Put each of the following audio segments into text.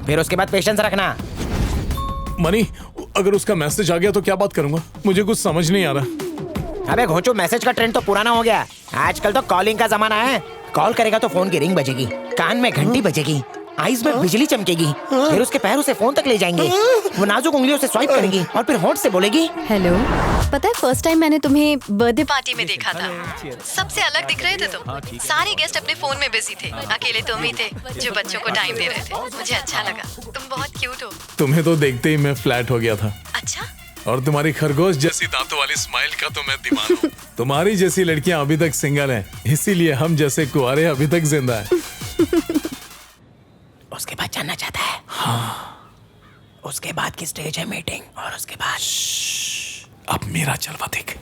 फिर उसके बाद पेशेंस रखना। मनी, अगर उसका मैसेज आ गया तो क्या बात करूंगा? मुझे कुछ समझ नहीं आ रहा। अबे घोंचू, मैसेज का ट्रेंड तो पुराना हो गया। आजकल तो कॉलिंग का जमाना है। कॉल करेगा तो फोन की रिंग बजेगी, कान में घंटी बजेगी, आईज में बिजली चमकेगी, फिर उसके पैर उसे फोन तक ले जाएंगे। वो नाजुक उंगलियों से स्वाइप करेगी और फिर होंठ से बोलेगी हेलो। पता है फर्स्ट टाइम मैंने तुम्हें बर्थडे पार्टी में देखा था। सबसे अलग दिख रहे थे तुम। सारे गेस्ट अपने फोन में बिजी थे, अकेले तुम ही थे जो बच्चों को टाइम दे रहे थे। मुझे अच्छा लगा, तुम बहुत क्यूट हो। तुम्हें तो देखते ही मैं फ्लैट हो गया था। अच्छा? और तुम्हारी खरगोश जैसी दांतों वाली स्माइल का तो मैं दीवाना हूँ। तुम्हारी जैसी लड़कियां अभी तक सिंगल हैं, इसीलिए हम जैसे कुंवारे अभी तक जिंदा हैं। उसके बाद जानना चाहता है? हाँ। उसके बाद की स्टेज है मीटिंग, और उसके बाद अब मेरा जलवा देख।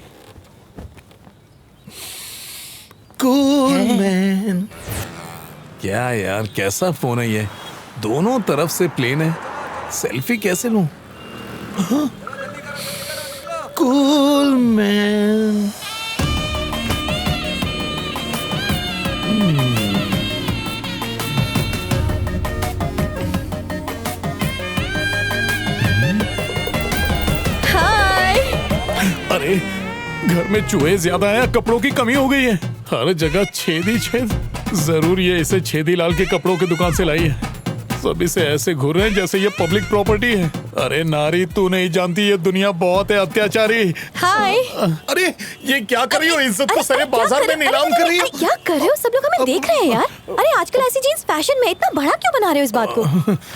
Cool man. क्या यार, कैसा फोन है ये? दोनों तरफ से प्लेन है। सेल्फी कैसे लूं? Cool man. अरे, घर में चूहे ज्यादा है, कपड़ों की कमी हो गई है। हर जगह छेद ही छेद। जरूर ये इसे छेदी लाल के कपड़ों की दुकान से लाई है। सब इसे ऐसे घूर रहे हैं जैसे ये पब्लिक प्रॉपर्टी है। अरे नारी, तू नहीं जानती ये दुनिया बहुत है अत्याचारी। हाय। अरे ये क्या कर रही हो? इज्जत को सारे बाजार में नीलाम कर रही हो। क्या कर रहे हो? सब लोग हमें देख रहे हैं यार। अरे आजकल ऐसी जीन्स फैशन में, इतना बड़ा क्यों बना रहे हो इस बात को?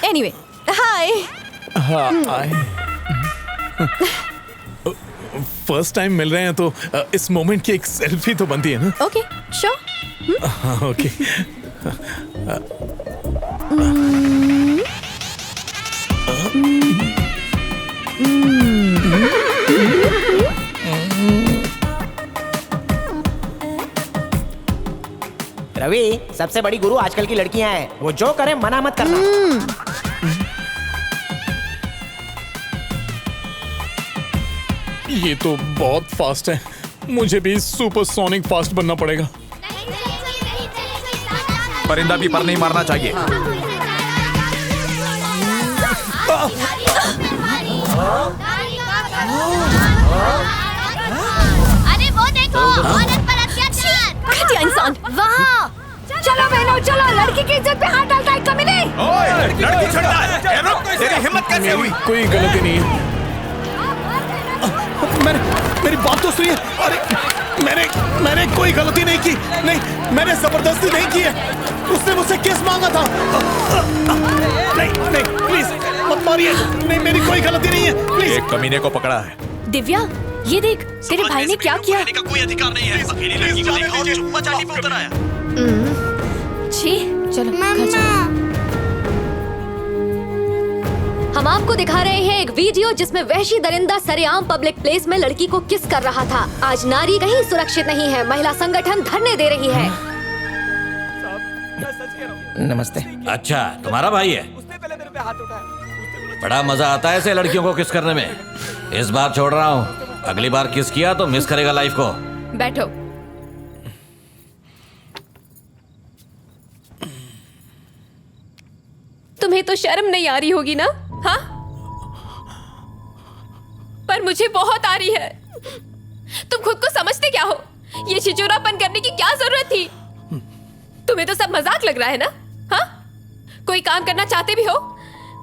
एनीवे, हाय। फर्स्ट टाइम मिल रहे हैं तो इस मोमेंट की एक सेल्फी तो बनती है ना? Okay, sure. हाँ, ओके। रवि, सबसे बड़ी गुरु आजकल की लड़कियां हैं। वो जो करे मना मत करना। ये तो बहुत फास्ट है। मुझे भी सुपरसोनिक फास्ट बनना पड़ेगा। परिंदा भी पर नहीं मारना चाहिए। अरे वो देखो, औरत पर अत्याचार। घटिया इंसान। वाह! चलो बहनों, चलो। लड़की की इज्जत पे हाथ डालता है कमीने। ओए, लड़की छड़ता है। रुक, तेरी हिम्मत कैसे हुई? कोई गलती नहीं है। मेरी बात तो सुनिए। अरे मैंने कोई गलती नहीं की। नहीं, मैंने जबरदस्ती नहीं की है। उसने मुझसे किस मांगा था। नहीं प्लीज मत मारिए। नहीं, मेरी कोई गलती नहीं है, प्लीज। एक कमीने को पकड़ा है। दिव्या, ये देख, तेरे भाई ने क्या किया। का कोई अधिकार नहीं है। अकेली लड़की को दिखाओ जो चुप्पा चाटी पे उतर आया। छी, चलो घर चलो। हम आपको दिखा रहे हैं एक वीडियो जिसमें वहशी दरिंदा सरेआम पब्लिक प्लेस में लड़की को किस कर रहा था। आज नारी कहीं सुरक्षित नहीं है। महिला संगठन धरने दे रही है। नमस्ते। अच्छा, तुम्हारा भाई है? बड़ा मजा आता है ऐसे लड़कियों को किस करने में। इस बार छोड़ रहा हूँ, अगली बार किस किया तो मिस करेगा लाइफ को। बैठो। तुम्हें तो शर्म नहीं आ रही होगी ना? हाँ, पर मुझे बहुत आ रही है। तुम खुद को समझते क्या हो? ये छिचोरापन करने की क्या जरूरत थी? तुम्हें तो सब मजाक लग रहा है ना? हाँ, कोई काम करना चाहते भी हो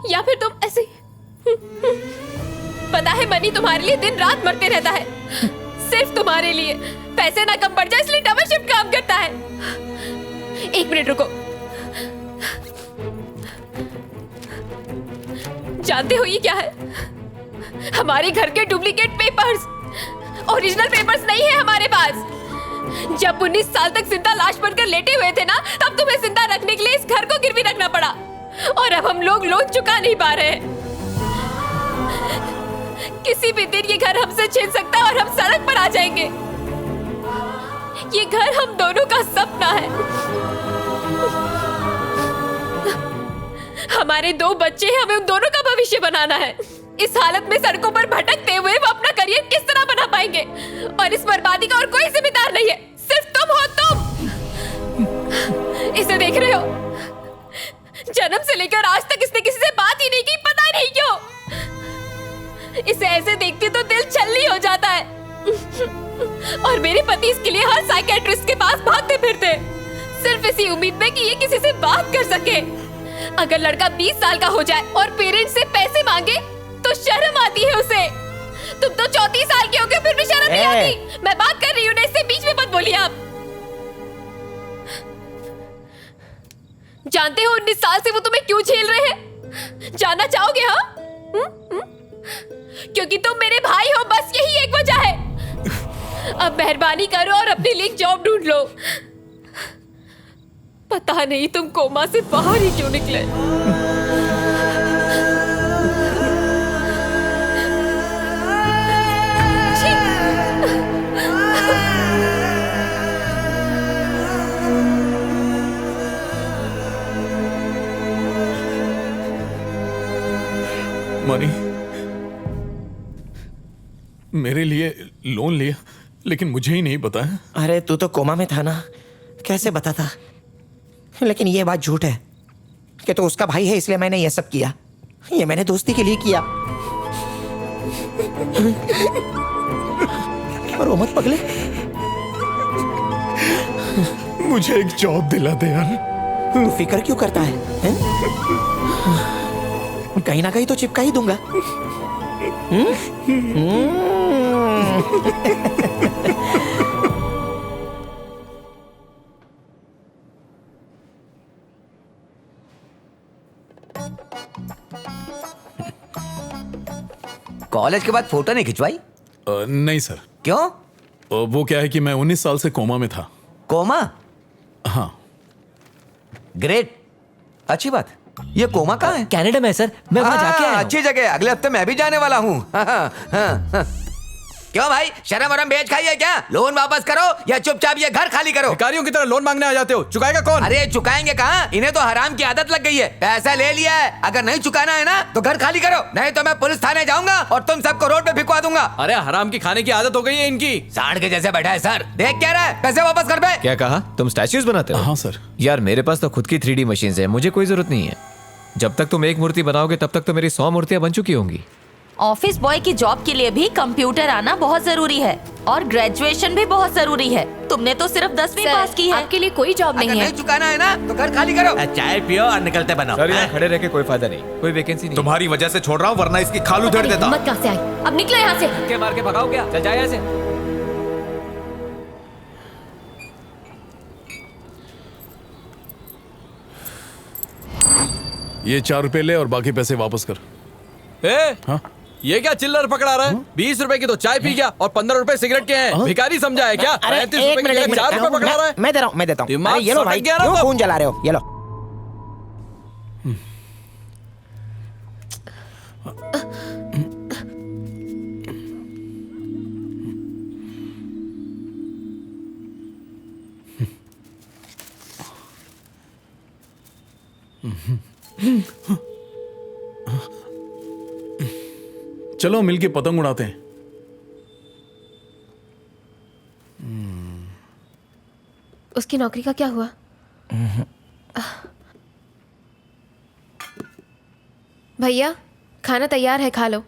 या फिर तुम ऐसे? पता है मनी तुम्हारे लिए दिन रात मरते रहता है, सिर्फ तुम्हारे लिए। पैसे ना कम पड़ जाए इसलिए डबल शिफ्ट काम करता है। एक मिनट रुको। जानते हो ये क्या है? हमारे घर के डुप्लीकेट पेपर्स। ओरिजिनल पेपर्स नहीं है हमारे पास। जब 19 साल तक जिंदा लाश बनकर लेटे हुए थे ना, तब तुम्हें जिंदा रखने के लिए इस घर को गिरवी रखना पड़ा। और अब हम लोग लोन चुका नहीं पा रहे हैं। किसी भी दिन ये घर हमसे छीन सकता है और हम सड़क पर आ जाएंगे। ये घर हम दोनों का सपना है। हमारे 2 बच्चे हैं, हमें उन दोनों का भविष्य बनाना है। इस हालत में सड़कों पर भटकते हुए वो अपना करियर किस तरह बना पाएंगे? और इस बर्बादी का और कोई जिम्मेदार नहीं है, सिर्फ तुम हो। तुम इसे देख रहे हो? जन्म से लेकर आज तक इसने किसी से बात ही नहीं की, पता ही नहीं क्यों। इसे ऐसे देखती तो दिल छलनी हो जाता है। और मेरे पति इसके लिए हर साइकियाट्रिस्ट के पास भागते फिरते, सिर्फ इसी उम्मीद में कि ये किसी से बात कर सके। अगर लड़का 20 साल का हो जाए और पेरेंट्स से पैसे मांगे तो शर्म आती है उसे। तुम तो 34 साल के हो गए, फिर भी शर्म नहीं आती। मैं बात कर रही हूँ ना, इससे बीच में मत बोलिए आप। जानते हो 19 साल से वो तुम्हें क्यों झेल रहे हैं? जानना चाहोगे? हाँ, क्योंकि तुम मेरे भाई हो, बस यही एक वजह है। अब मेहरबानी करो और अपने लिए जॉब ढूंढ लो। पता नहीं तुम कोमा से बाहर ही क्यों निकले। मनी, मेरे लिए लोन लिया लेकिन मुझे ही नहीं बताया। अरे तू तो कोमा में था ना, कैसे बताता? लेकिन ये बात झूठ है कि तो उसका भाई है इसलिए मैंने ये सब किया। ये मैंने दोस्ती के लिए किया। और वो मत पगले, मुझे एक जॉब दिला दे यार। तू फिक्र क्यों करता है, हैं? कहीं ना कहीं तो चिपका ही दूंगा। कॉलेज के बाद फोटो नहीं खिंचवाई? नहीं सर। क्यों? वो क्या है कि मैं 19 साल से कोमा में था। कोमा? हाँ। ग्रेट, अच्छी बात। ये कोमा कहाँ है? कनाडा में सर, मैं वहाँ जाके आया हूँ। अच्छी जगह, अगले हफ्ते मैं भी जाने वाला हूँ। क्यों भाई, शर्म वरम बेच खाई है क्या? लोन वापस करो या चुपचाप ये घर खाली करो। भिखारियों की तरह लोन मांगने आ जाते हो, चुकाएगा कौन? अरे चुकाएंगे कहाँ, इन्हें तो हराम की आदत लग गई है। पैसा ले लिया है, अगर नहीं चुकाना है ना तो घर खाली करो, नहीं तो मैं पुलिस थाने जाऊंगा और तुम सबको रोड पे भिजवा दूंगा। अरे हराम की खाने की आदत हो गई है इनकी। सांड के जैसे बैठा है सर, देख क्या रहा है, पैसे वापस कर पे। क्या कहा? तुम स्टैच्यूज बनाते हो? हाँ सर। यार मेरे पास तो खुद की 3D मशीन है, मुझे कोई जरूरत नहीं है। जब तक तुम एक मूर्ति बनाओगे तब तक तो मेरी 100 मूर्तियां बन चुकी होंगी। ऑफिस बॉय की जॉब के लिए भी कंप्यूटर आना बहुत जरूरी है और ग्रेजुएशन भी बहुत जरूरी है। तुमने तो सिर्फ 10वीं पास की है। आपके लिए कोई जॉब अगर नहीं है। नहीं चुकाना है ना तो घर खाली करो। चाय पियो और निकलते बनो। सर यहाँ खड़े रह के कोई फायदा नहीं, कोई वैकेंसी नहीं। तुम्हारी वजह से छोड़ रहा हूँ, वरना इसकी खाल उधेड़ देता। हिम्मत कहाँ से आई? अब निकलो यहाँ से। धक्के मार के भगाओ क्या? चल जाए यहाँ से। ये 4 रुपए ले और बाकी पैसे वापस कर। हाँ? ये क्या चिल्लर पकड़ा रहा है? 20 रुपए की तो चाय पी गया और 15 रुपए सिगरेट के हैं। भिखारी समझा है क्या? अरे 35 एक रुपए मिनट, की 4 रुपए पकड़ा रहा है। मैं दे रहा हूँ, मैं देता हूँ। दिमाग अरे ये लो सटक भाई, गया ना क्यों तो? खून जला रहे हो? ये लो। चलो मिलके पतंग उड़ाते हैं। उसकी नौकरी का क्या हुआ? भैया खाना तैयार है, खा लो।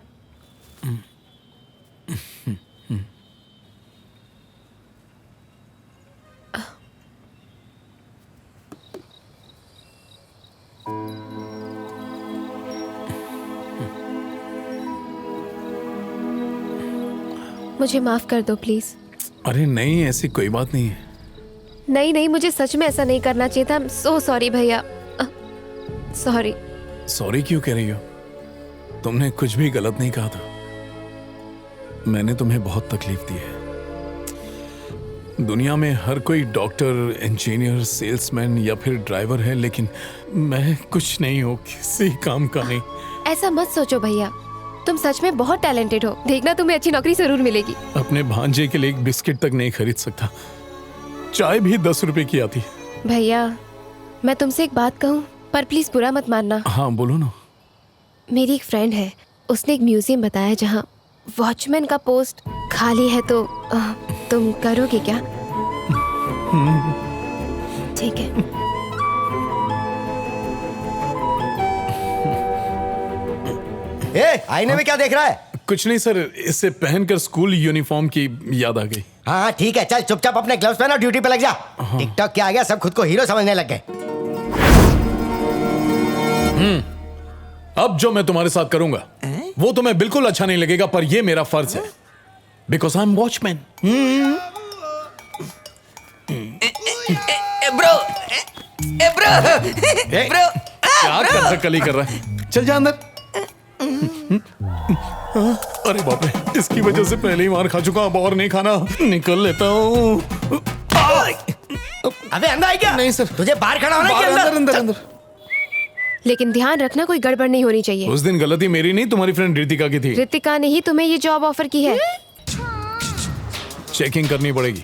मुझे माफ कर दो प्लीज। अरे नहीं, ऐसी कोई बात नहीं है। नहीं नहीं, मुझे सच में ऐसा नहीं करना चाहिए था। आई एम सो सॉरी भैया, सॉरी। सॉरी क्यों कह रही हो? तुमने कुछ भी गलत नहीं कहा था। मैंने तुम्हें बहुत तकलीफ दी है। दुनिया में हर कोई डॉक्टर, इंजीनियर, सेल्समैन या फिर ड्राइवर है, लेकिन मैं कुछ नहीं हूँ, किसी काम का नहीं। ऐसा मत सोचो भैया, तुम सच में बहुत टैलेंटेड हो। देखना तुम्हें अच्छी नौकरी जरूर मिलेगी। अपने भांजे के लिए एक बिस्किट तक नहीं खरीद सकता, चाय भी 10 रुपए की आती है। भैया मैं तुमसे एक बात कहूँ, पर प्लीज बुरा मत मानना। हाँ बोलो ना। मेरी एक फ्रेंड है, उसने एक म्यूजियम बताया जहाँ वॉचमैन का पोस्ट खाली है, तो तुम करोगे क्या? ठीक है। आईने में क्या देख रहा है? कुछ नहीं सर, इसे पहनकर स्कूल यूनिफॉर्म की याद आ गई। हाँ ठीक है, चल चुपचाप अपने ग्लव्स पहन और ड्यूटी पे लग जा। टिकटॉक क्या आ गया, सब खुद को हीरो समझने लग गए। अब जो मैं तुम्हारे साथ करूंगा वो तुम्हें बिल्कुल अच्छा नहीं लगेगा, पर ये मेरा फर्ज है, because I am watchman. Bro क्या कली कर रहा है? चल जा अंदर। अरे बाप रे, इसकी वजह से पहले ही मार खा चुका, अब और नहीं खाना। निकल लेता हूँ। अबे अंदर आई क्या? नहीं सर, तुझे बाहर खड़ा होना है कि अंदर अंदर अंदर। लेकिन ध्यान रखना कोई गड़बड़ नहीं होनी चाहिए। उस दिन गलती मेरी नहीं, तुम्हारी फ्रेंड रितिका की थी। रितिका ने ही तुम्हें ये जॉब ऑफर की है। चेकिंग करनी पड़ेगी।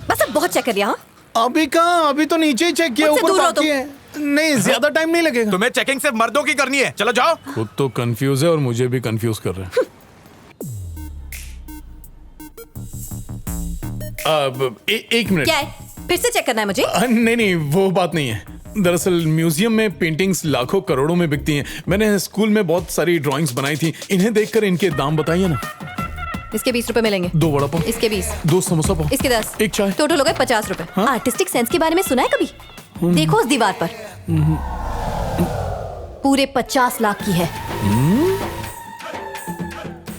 बस अब बहुत चेक कर लिया। अभी कहाँ, अभी तो नीचे ही चेक किया, मुझसे ऊपर दूर रहो बाकी है। नहीं, ज्यादा टाइम नहीं लगेगा। तुम्हें चेकिंग सिर्फ मर्दों की करनी है, चलो जाओ। खुद तो कंफ्यूज है और मुझे भी कंफ्यूज कर रहे हैं। अब एक मिनट। क्या है? फिर से चेक करना है मुझे? नहीं, वो बात नहीं है। दरअसल म्यूजियम में पेंटिंग्स लाखों करोड़ों में बिकती हैं। मैंने स्कूल में बहुत सारी ड्राइंग्स बनाई थी, इन्हें देखकर इनके दाम बताइए ना। इसके 20 रुपए मिलेंगे। 2 वड़ा पाव, इसके 20, 2 समोसा पाव, इसके 10, एक चाय। टोटल हो गए 50 रुपए। आर्टिस्टिक सेंस के बारे में सुना है कभी? देखो उस दीवार पर, पूरे 50 लाख की है।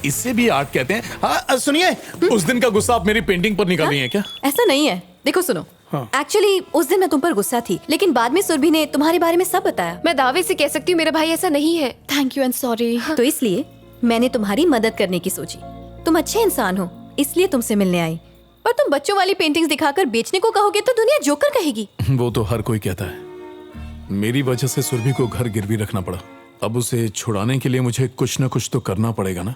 इससे भी आर्ट कहते हैं। हाँ सुनिए, उस दिन का गुस्सा आप मेरी पेंटिंग पर निकाल रही हैं क्या? ऐसा नहीं है, देखो सुनो। हाँ। एक्चुअली उस दिन मैं तुम पर गुस्सा थी, लेकिन बाद में सुरभि ने तुम्हारे बारे में सब बताया। मैं दावे से कह सकती हूँ मेरा भाई ऐसा नहीं है। Thank you and sorry. तो इसलिए मैंने तुम्हारी मदद करने की सोची। तुम अच्छे इंसान हो, इसलिए तुमसे मिलने आई। पर तुम बच्चों वाली पेंटिंग्स दिखाकर बेचने को कहोगे तो दुनिया जोकर कहेगी। वो तो हर कोई कहता है। मेरी वजह से सुरभि को घर गिरवी रखना पड़ा। अब उसे छुड़ाने के लिए मुझे कुछ न कुछ तो करना पड़ेगा ना।